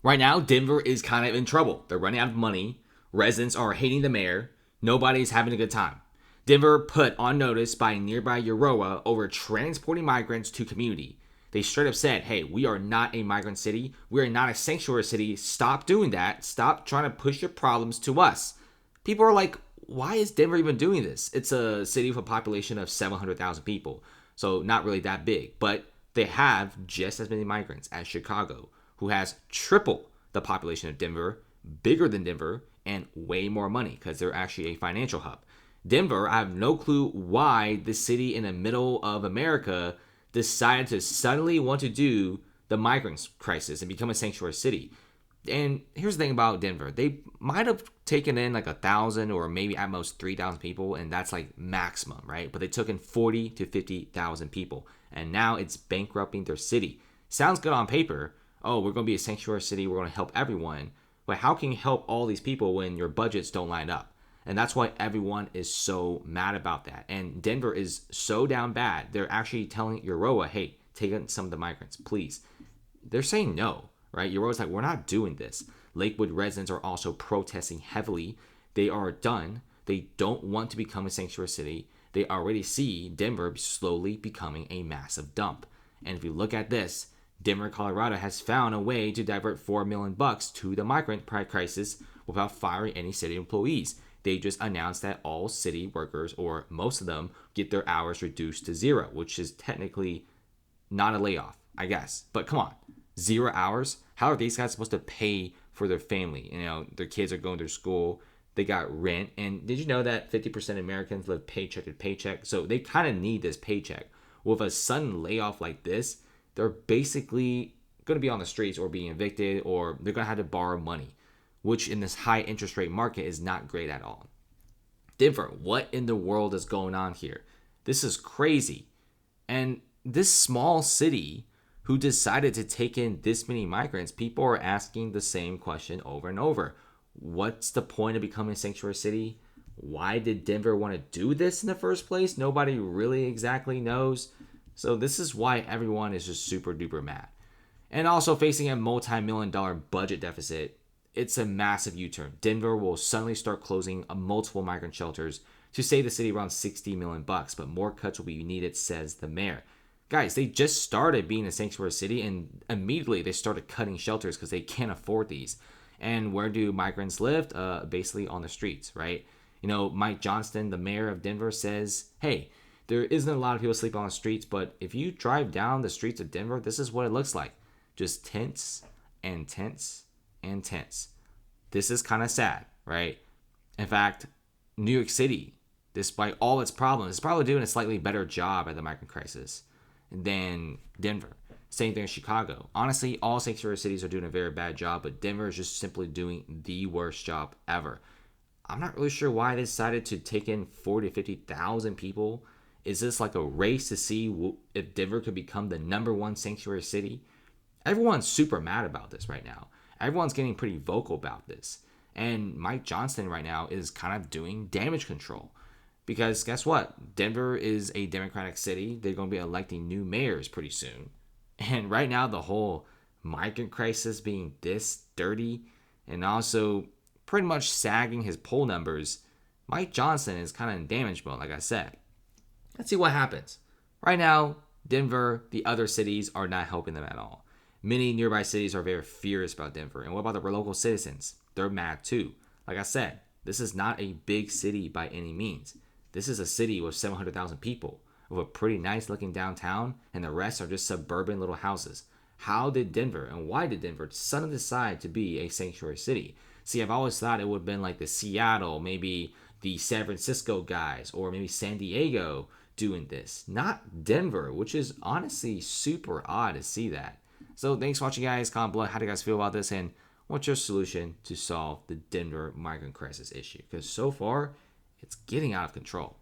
Right now, Denver is kind of in trouble. They're running out of money. Residents are hating the mayor. Nobody's having a good time. Denver put on notice by nearby Euroa over transporting migrants to community. They straight up said, hey, we are not a migrant city. We are not a sanctuary city. Stop doing that. Stop trying to push your problems to us. People are like, why is Denver even doing this? It's a city with a population of 700,000 people. So not really that big. But they have just as many migrants as Chicago, who has triple the population of Denver, bigger than Denver, and way more money because they're actually a financial hub. Denver, I have no clue why the city in the middle of America decided to suddenly want to do the migrants crisis and become a sanctuary city. And here's the thing about Denver. They might have taken in like 1,000 or maybe at most 3,000 people, and that's like maximum, right? But they took in 40 to 50,000 people, and now it's bankrupting their city. Sounds good on paper. Oh, we're going to be a sanctuary city. We're going to help everyone. But how can you help all these people when your budgets don't line up? And that's why everyone is so mad about that. And Denver is so down bad. They're actually telling Euroa, hey, take in some of the migrants, please. They're saying no, right? Euroa's like, we're not doing this. Lakewood residents are also protesting heavily. They are done. They don't want to become a sanctuary city. They already see Denver slowly becoming a massive dump. And if you look at this, Denver, Colorado has found a way to divert $4 million to the migrant crisis without firing any city employees. They just announced that all city workers, or most of them, get their hours reduced to zero, which is technically not a layoff, I guess. But come on, 0 hours? How are these guys supposed to pay for their family? You know, their kids are going to school, they got rent. And did you know that 50% of Americans live paycheck to paycheck? So they kind of need this paycheck. With a sudden layoff like this, they're basically going to be on the streets or being evicted, or they're going to have to borrow money, which in this high interest rate market is not great at all. Denver, what in the world is going on here? This is crazy. And this small city who decided to take in this many migrants, people are asking the same question over and over. What's the point of becoming a sanctuary city? Why did Denver want to do this in the first place? Nobody really exactly knows. So this is why everyone is just super duper mad. And also facing a multi-million-dollar budget deficit, it's a massive U-turn. Denver will suddenly start closing multiple migrant shelters to save the city around $60 million, but more cuts will be needed, says the mayor. Guys, they just started being a sanctuary city, and immediately they started cutting shelters because they can't afford these. And where do migrants live? Basically on the streets, right? You know, Mike Johnston, the mayor of Denver, says, hey, there isn't a lot of people sleeping on the streets, but if you drive down the streets of Denver, this is what it looks like. Just tents and tents and tents. This is kind of sad, right? In fact, New York City, despite all its problems, is probably doing a slightly better job at the migrant crisis than Denver. Same thing in Chicago. Honestly, all sanctuary cities are doing a very bad job, but Denver is just simply doing the worst job ever. I'm not really sure why they decided to take in 40 to 50,000 people. Is this like a race to see if Denver could become the number one sanctuary city? Everyone's super mad about this right now. Everyone's getting pretty vocal about this. And Mike Johnston right now is kind of doing damage control. Because guess what? Denver is a Democratic city. They're going to be electing new mayors pretty soon. And right now, the whole migrant crisis being this dirty and also pretty much sagging his poll numbers, Mike Johnston is kind of in damage mode, like I said. Let's see what happens. Right now, Denver, the other cities are not helping them at all. Many nearby cities are very furious about Denver. And what about the local citizens? They're mad too. Like I said, this is not a big city by any means. This is a city with 700,000 people, with a pretty nice looking downtown, and the rest are just suburban little houses. How did Denver and why did Denver suddenly decide to be a sanctuary city? See, I've always thought it would have been like the Seattle, maybe the San Francisco guys, or maybe San Diego doing this. Not Denver, which is honestly super odd to see that. So thanks for watching, guys. Comment below, how do you guys feel about this, and what's your solution to solve the Denver migrant crisis issue? Because so far, it's getting out of control.